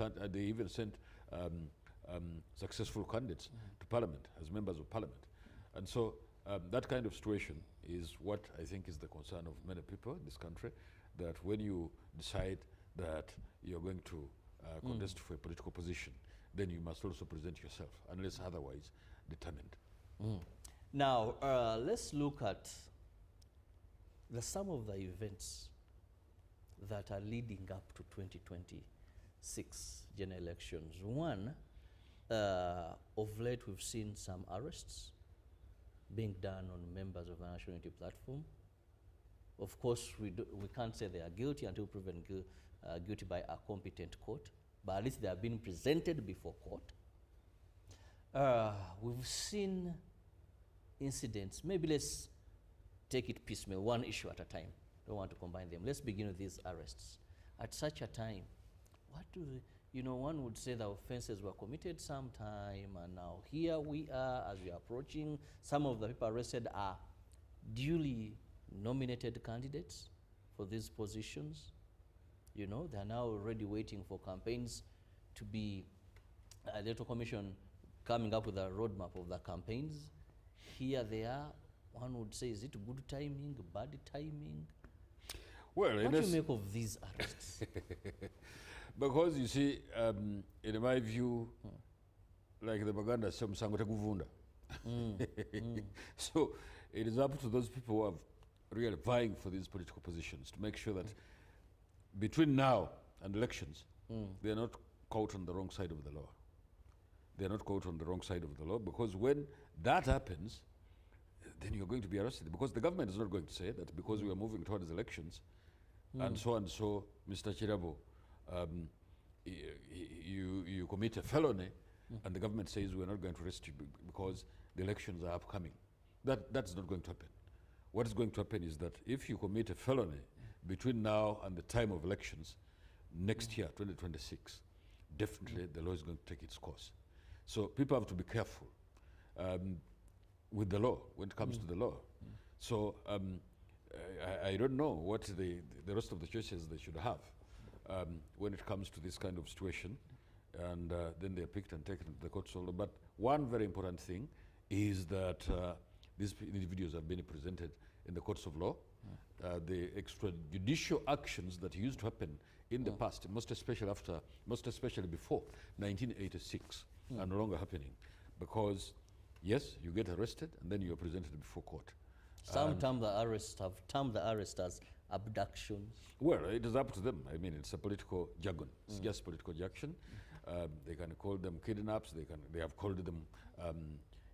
successful candidates to parliament, as members of parliament. And so that kind of situation is what I think is the concern of many people in this country, that when you decide that you're going to contest for a political position, then you must also present yourself, unless otherwise determined. Now, let's look at some of the events that are leading up to 2026 general elections. One, of late we've seen some arrests being done on members of the National Unity Platform. Of course, we can't say they are guilty until proven guilty by a competent court, but at least they have been presented before court. We've seen incidents. Maybe let's take it piecemeal, one issue at a time. Don't want to combine them. Let's begin with these arrests. At such a time, what do one would say the offenses were committed sometime, and now here we are as we are approaching. Some of the people arrested are duly nominated candidates for these positions. They are now already waiting for campaigns to be, Electoral Commission coming up with a roadmap of the campaigns. Here they are. One would say, is it good timing, bad timing? Well, what do you make of these arrests? Because you see, in my view, like the Baganda, some sangota guvunda. So it is up to those people who are really vying for these political positions to make sure that between now and elections, they are not caught on the wrong side of the law. They are not caught on the wrong side of the law, because when that happens, then you're going to be arrested, because the government is not going to say that because we are moving towards elections and so, Mr. Chirabo, you commit a felony and the government says we're not going to arrest you because the elections are upcoming. That's not going to happen. What is going to happen is that if you commit a felony between now and the time of elections next year, 2026, definitely the law is going to take its course. So people have to be careful with the law when it comes to the law. So I don't know what the rest of the choices they should have when it comes to this kind of situation. And then they're picked and taken to the courts. But one very important thing is that these individuals have been presented in the courts of law. The extrajudicial actions that used to happen in the past, most especially before 1986, are no longer happening, because yes, you get arrested and then you are presented before court. Some term the arrest have termed the arrest as abductions. Well, it is up to them. I mean, it's a political jargon. It's just political jargon. They can call them kidnaps. They have called them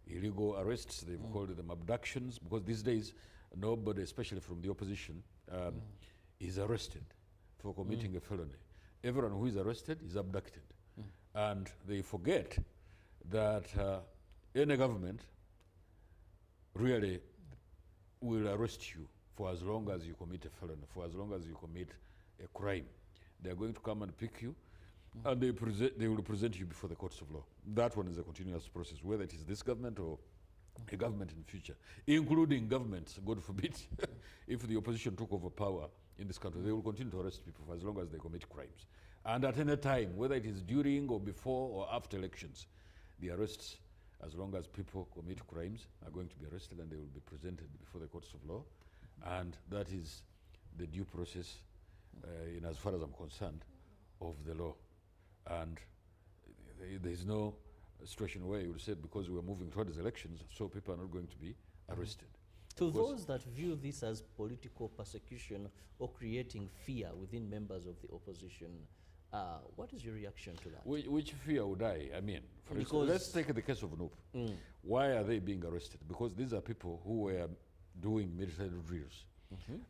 illegal arrests. They've called them abductions, because these days nobody, especially from the opposition, is arrested for committing a felony. Everyone who is arrested is abducted. And they forget that any government really will arrest you for as long as you commit a felony, for as long as you commit a crime. They're going to come and pick you, and they will present you before the courts of law. That one is a continuous process, whether it is this government or a government in the future, including governments, God forbid. If the opposition took over power in this country, they will continue to arrest people for as long as they commit crimes. And at any time, whether it is during or before or after elections, the arrests, as long as people commit crimes, are going to be arrested, and they will be presented before the courts of law. And that is the due process, in as far as I'm concerned, of the law. And there is no situation where you would say, because we are moving towards elections, so people are not going to be arrested. To those that view this as political persecution or creating fear within members of the opposition, what is your reaction to that? Which fear would I mean, for instance, let's take the case of Noop. Why are they being arrested? Because these are people who were doing military drills,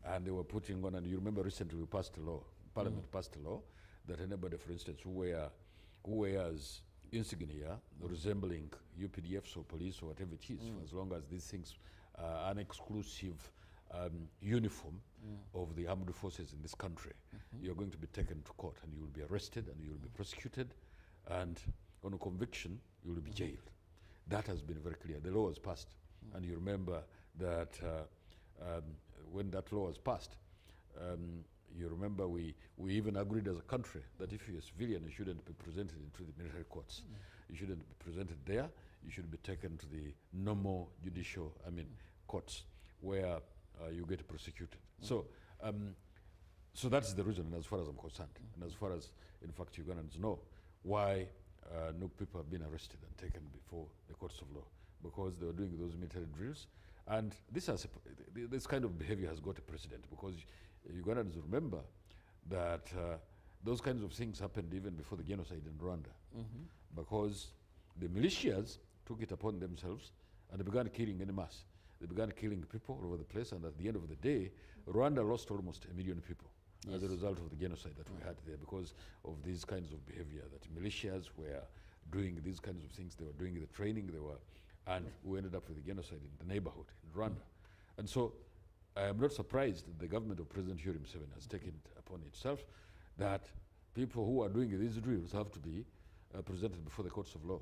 and they were putting on, and you remember recently we passed a law, Parliament passed a law, that anybody, for instance, who wears insignia resembling UPDFs or police or whatever it is, for as long as these things are an exclusive uniform of the armed forces in this country, you're going to be taken to court, and you will be arrested, and you will be prosecuted, and on a conviction, you will be jailed. That has been very clear. The law was passed, and you remember that when that law was passed, you remember we even agreed as a country that if you're a civilian, you shouldn't be presented into the military courts. You shouldn't be presented there. You should be taken to the normal judicial, courts, where you get prosecuted. So that's the reason, as far as I'm concerned, and as far as, in fact, Ugandans know why no people have been arrested and taken before the courts of law, because they were doing those military drills. And this kind of behavior has got a precedent, because Ugandans remember that those kinds of things happened even before the genocide in Rwanda, because the militias took it upon themselves and they began killing en masse. They began killing people all over the place, and at the end of the day, Rwanda lost almost 1 million people as a result of the genocide that we had there, because of these kinds of behavior, that militias were doing these kinds of things. They were doing the training, and we ended up with the genocide in the neighborhood in Rwanda. And so I am not surprised that the government of President Yoweri Museveni has taken it upon itself that people who are doing these drills have to be presented before the courts of law.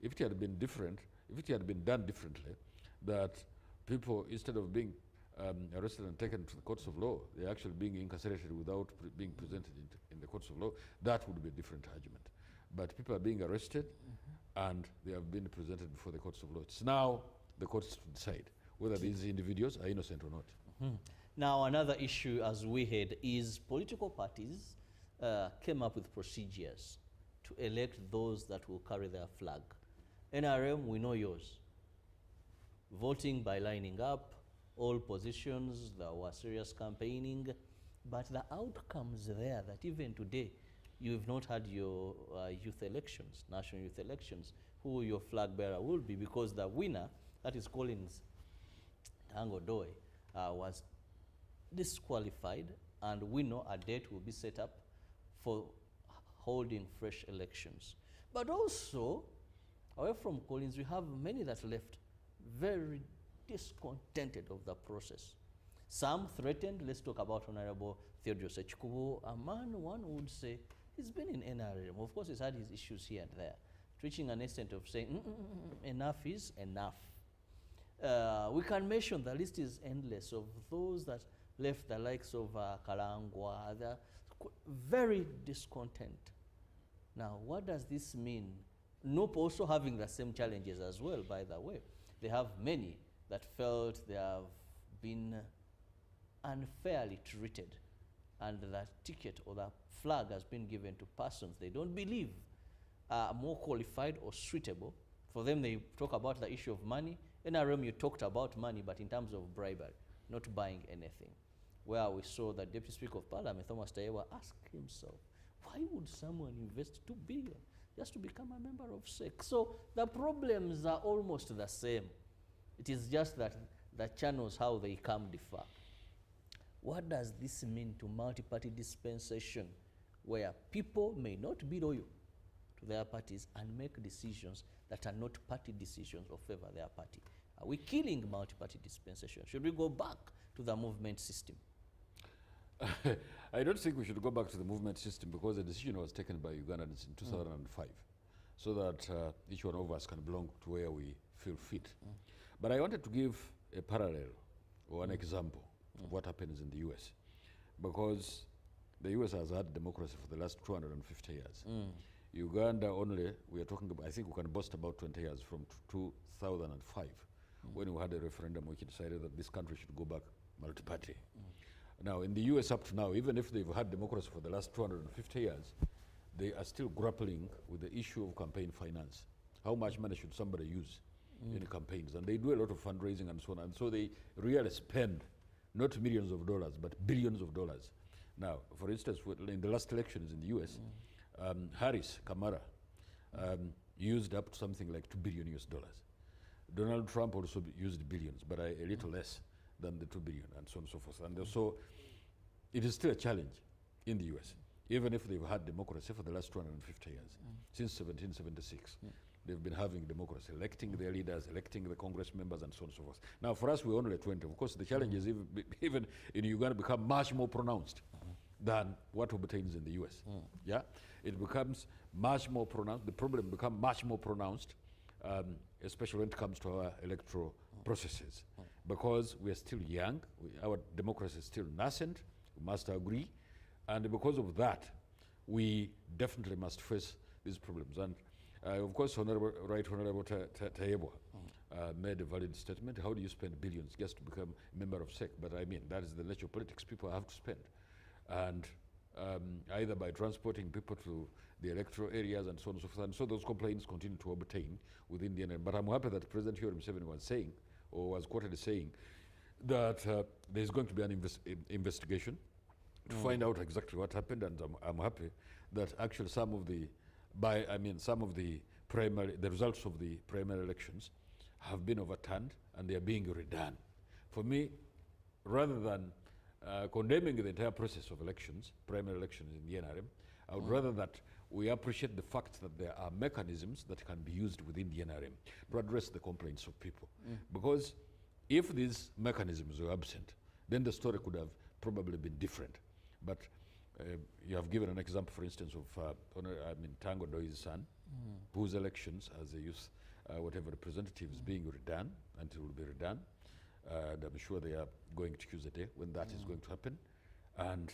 If it had been different, if it had been done differently, that people, instead of being arrested and taken to the courts of law, they're actually being incarcerated without being presented in the courts of law, that would be a different argument. But people are being arrested and they have been presented before the courts of law. It's now the courts to decide whether these individuals are innocent or not. Now, another issue, as we heard, is political parties came up with procedures to elect those that will carry their flag. NRM, we know yours. Voting by lining up, all positions, there was serious campaigning, but the outcomes there that even today, you've not had your youth elections, national youth elections, who your flag bearer will be, because the winner, that is Collins Tango Doe, was disqualified, and we know a date will be set up for holding fresh elections. But also, away from Collins, we have many that left very discontented of the process. Some threatened. Let's talk about Honorable Theodore Sechikubu, a man one would say he's been in NRM. Of course, he's had his issues here and there, reaching an extent of saying, enough is enough. We can mention, the list is endless, of those that left the likes of Kalangwa, they're very discontent. Now, what does this mean? NOP also having the same challenges as well, by the way. They have many that felt they have been unfairly treated, and the ticket or the flag has been given to persons they don't believe are more qualified or suitable. For them, they talk about the issue of money. NRM, you talked about money, but in terms of bribery, not buying anything. Where we saw the Deputy Speaker of Parliament, Thomas Tayewa, ask himself, why would someone invest 2 billion just to become a member of SEC? So the problems are almost the same. It is just that the channels, how they come, differ. What does this mean to multi-party dispensation, where people may not be loyal to their parties and make decisions that are not party decisions or favor their party? Are we killing multi-party dispensation? Should we go back to the movement system? I don't think we should go back to the movement system, because the decision was taken by Ugandans in 2005, so that each one of us can belong to where we feel fit. But I wanted to give a parallel or an example of what happens in the US, because the US has had democracy for the last 250 years. Uganda only, we are talking about, I think we can boast about 20 years from 2005, when we had a referendum which decided that this country should go back multi-party. Now, in the US up to now, even if they've had democracy for the last 250 years, they are still grappling with the issue of campaign finance. How much money should somebody use in campaigns? And they do a lot of fundraising and so on. And so they really spend not millions of dollars, but billions of dollars. Now, for instance, in the last elections in the US, Harris, Kamala, used up to something like $2 billion US. Donald Trump also used billions, but a little less than the 2 billion, and so on and so forth. And so it is still a challenge in the US, even if they've had democracy for the last 250 years. Since 1776, they've been having democracy, electing their leaders, electing the Congress members, and so on and so forth. Now, for us, we're only at 20. Of course, the challenges even in Uganda become much more pronounced than what obtains in the US. Yeah, it becomes much more pronounced. The problem becomes much more pronounced, especially when it comes to our electoral processes, because we are still young. Our democracy is still nascent, we must agree, and because of that, we definitely must face these problems. And of course, Honorable Tayewa made a valid statement. How do you spend billions just to become a member of SEC? But I mean, that is the nature of politics. People have to spend, and either by transporting people to the electoral areas and so on and so forth. And so those complaints continue to obtain within the NRM. But I'm happy that President Yoweri Museveni was saying, or was quoted as saying, that there's going to be an investigation to find out exactly what happened. And I'm happy that actually some of the results of the primary elections have been overturned and they are being redone. For me, rather than condemning the entire process of elections, primary elections in the NRM, I would rather that we appreciate the fact that there are mechanisms that can be used within the NRM to address the complaints of people. Because if these mechanisms were absent, then the story could have probably been different. But you have given an example, for instance, of Tango Doi's son, whose elections as a youth, whatever representative is being redone, and it will be redone. And I'm sure they are going to choose a day when that is going to happen. And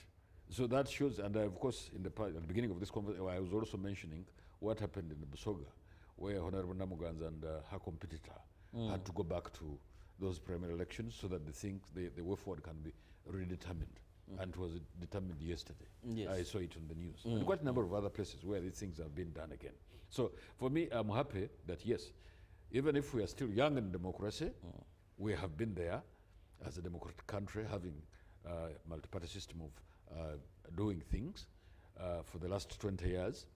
so that shows, and of course, at the beginning of this conversation, I was also mentioning what happened in Busoga, where Honorable Namuganza and her competitor had to go back to those primary elections so that the way forward can be redetermined. And it was determined yesterday. Yes. I saw it on the news. And quite a number of other places where these things have been done again. So for me, I'm happy that yes, even if we are still young in democracy, we have been there as a democratic country, having a multi-party system of doing things for the last 20 years.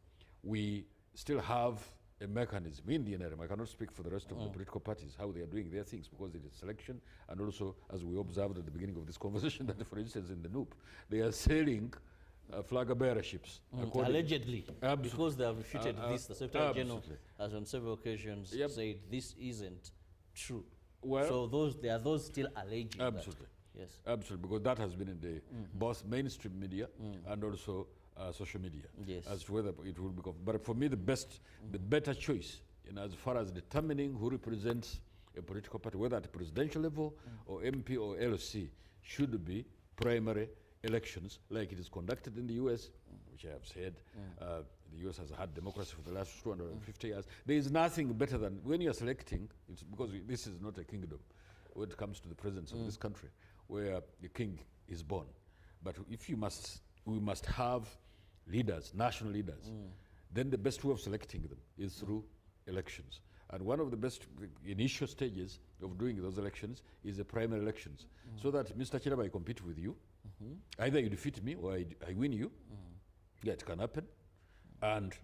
We still have a mechanism in the NRM. I cannot speak for the rest of the political parties, how they are doing their things, because it is selection, and also, as we observed at the beginning of this conversation, that for instance in the NUP, they are selling flag bearerships. Allegedly, because they have refuted this. The Secretary General has on several occasions said this isn't true. Well, so there are those still alleging absolutely. That. Yes. Absolutely, because that has been in the both mainstream media and also social media, as to whether it will become. But for me, the better choice, as far as determining who represents a political party, whether at the presidential level or MP or LC, should be primary elections like it is conducted in the US, which I have said. The US has had democracy for the last 250 years. There is nothing better than when you're selecting, it's because this is not a kingdom when it comes to the presidents of this country, where the king is born. But if we must have leaders, national leaders, then the best way of selecting them is through elections. And one of the best initial stages of doing those elections is the primary elections, so that Mr. Chiraba, I compete with you. Either you defeat me or I win you. Yeah, it can happen. And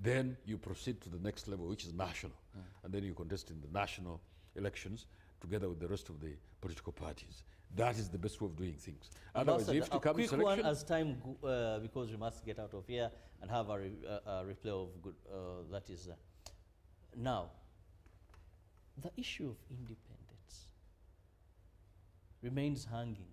then you proceed to the next level, which is national. And then you contest in the national elections together with the rest of the political parties. That is the best way of doing things. Otherwise, if to come quick selection, one as time, because we must get out of here and have a replay of good, that is, now, the issue of independence remains hanging.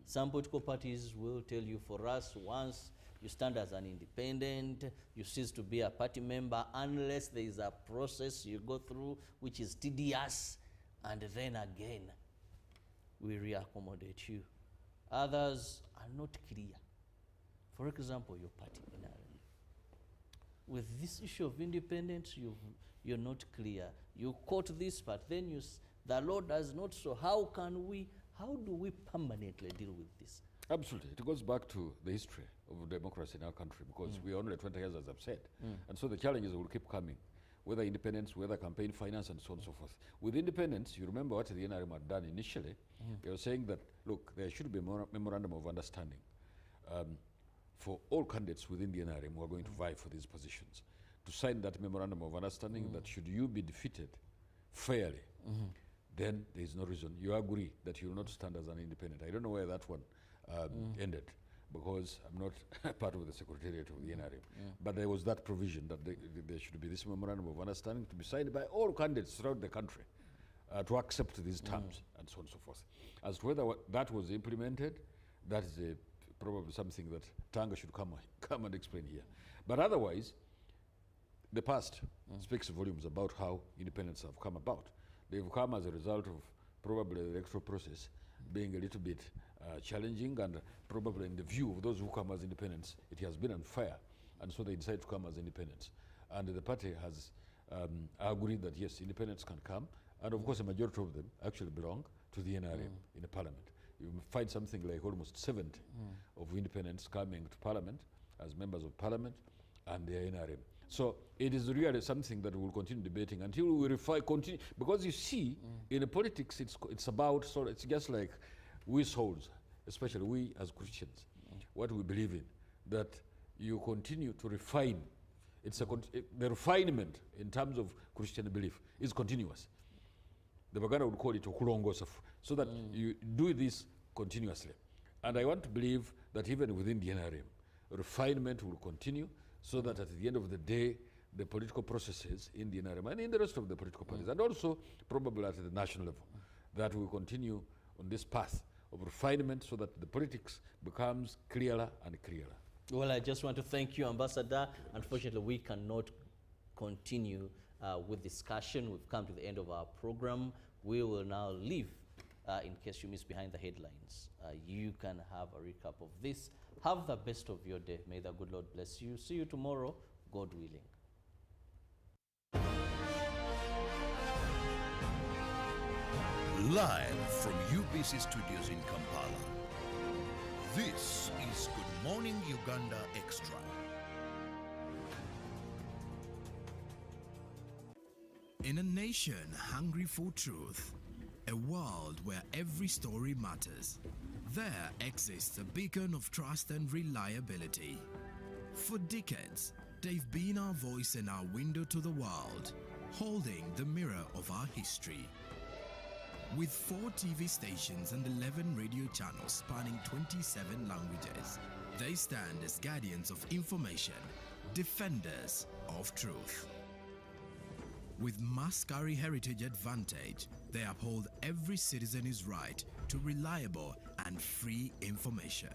Some political parties will tell you, for us, once you stand as an independent, you cease to be a party member unless there is a process you go through which is tedious, and then again, we reaccommodate you. Others are not clear. For example, your party, NRM. With this issue of independence, you're not clear. You quote this, but then the law does not. So how do we permanently deal with this? absolutely, it goes back to the history of democracy in our country, because we're only 20 years, as I've said. And so the challenges will keep coming, whether independence, whether campaign finance, and so on and so forth. With independence, you remember what the NRM had done initially. They were saying that, look, there should be a memorandum of understanding for all candidates within the NRM who are going to vie for these positions, to sign that memorandum of understanding that should you be defeated fairly, then there is no reason. You agree that you will not stand as an independent. I don't know where that one ended, because I'm not part of the secretariat of the NRM. But there was that provision that there should be this memorandum of understanding to be signed by all candidates throughout the country to accept these terms and so on and so forth. As to whether that was implemented, that is probably something that Tanga should come and explain here. But otherwise, the past speaks volumes about how independence have come about. They've come as a result of probably the electoral process being a little bit challenging, and probably in the view of those who come as independents, it has been unfair, and so they decided to come as independents. And the party has agreed that yes, independents can come, and of course a majority of them actually belong to the NRM in the parliament. You find something like almost 70 of independents coming to parliament as members of parliament, and they are NRM. So it is really something that we will continue debating until we continue, because you see, in politics, it's about, so it's just like we souls, especially we as Christians, what we believe in, that you continue to refine. It's the refinement in terms of Christian belief is continuous. The Baganda would call it okulongosa, so that you do this continuously. And I want to believe that even within the NRM, refinement will continue, so that at the end of the day, the political processes in the NRM and in the rest of the political parties, and also probably at the national level, that we continue on this path of refinement, so that the politics becomes clearer and clearer. Well, I just want to thank you, Ambassador. Unfortunately, we cannot continue with discussion. We've come to the end of our program. We will now leave in case you miss behind the headlines. You can have a recap of this. Have the best of your day. May the good Lord bless you. See you tomorrow, God willing. Live from UBC Studios in Kampala, this is Good Morning Uganda Extra. In a nation hungry for truth, a world where every story matters, there exists a beacon of trust and reliability. For decades, they've been our voice and our window to the world, holding the mirror of our history. With 4 TV stations and 11 radio channels spanning 27 languages, they stand as guardians of information, defenders of truth. With Mascari Heritage Advantage, they uphold every citizen's right to reliable and free information.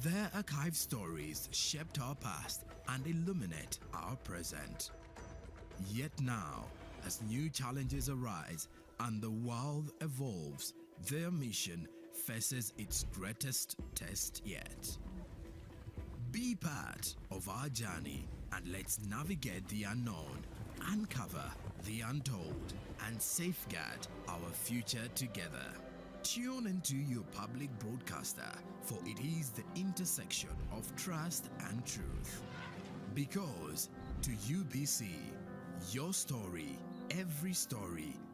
Their archived stories shaped our past and illuminate our present. Yet now, as new challenges arise and the world evolves, their mission faces its greatest test yet. Be part of our journey and let's navigate the unknown, uncover the untold, and safeguard our future together. Tune into your public broadcaster, for it is the intersection of trust and truth. Because to UBC, your story,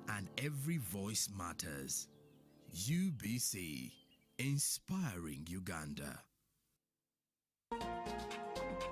and every voice matters. UBC, inspiring Uganda.